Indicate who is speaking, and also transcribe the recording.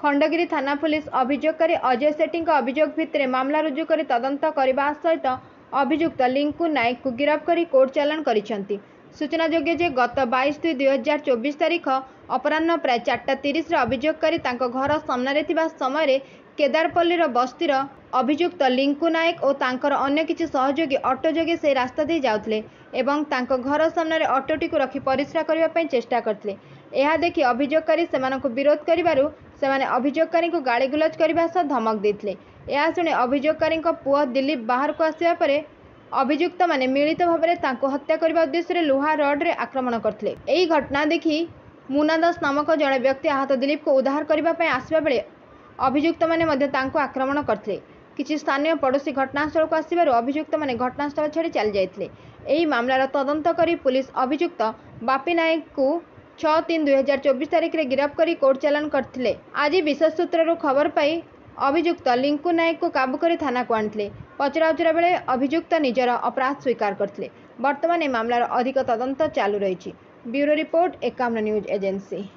Speaker 1: खंडगिरी थाना पुलिस अभियोगकारी अजय सेठी अभियोग भित्तिरे मामला रुजु कर तदंत करने सहित अभियुक्त लिंकू नायक को गिरफ्त कर कोर्ट चालाण करिसेंती। सूचनायोग्य जे गत 22/2/2024 तारीख अपराह्न प्राय 4:30 अभियोगकारी घर सामने समय केदारपल्लीर बस्तीर अभियुक्त लिंकू नायक और तांकर अन्य किछि सहयोगी ऑटो जोगे से रास्ता दे जाउथले एवं तांको घर सामने ऑटोटी को रखी परिश्रा करबा पई चेष्टा करथिले। यह देखि अभियोगकारी सेमानकु विरोध करिबारु सेमाने अभियोगकारी को गाड़ी गुलज करबा सह धमक देथिले। यह शुणी अभियोगकारी पुओ दिलीप बाहर को आसिबा परे अभियुक्त माने मिलित भाव तांको हत्या करने उद्देश्य लुहा रड रे आक्रमण करथिले। एही घटना देखि मुना दास नामक जड़े व्यक्ति आहत दिलीप को उद्धार करने आसवा बेले अभियुक्त माने मध्य तांको आक्रमण करथिले। किछि स्थानीय पड़ोशी घटनास्थल को आसिबारु अभियुक्त माने घटनास्थल छाड़ी चली जाइथिले। एही मामलार तदंत करी पुलिस अभियुक्त बापी नायक को 6/3/2024 तारीख रे गिरफ्त कर कोर्ट चालाण करथिले। आज विशेष सूत्ररु खबर पाई अभियुक्त लिंकू नायक को काबू कर थाना को आनिथिले। पचराउचरा बेले अभियुक्त निजर अपराध स्वीकार करथिले। वर्तमान ए मामलार अधिक तदंत चालू रही। Bureau report 51 news agency.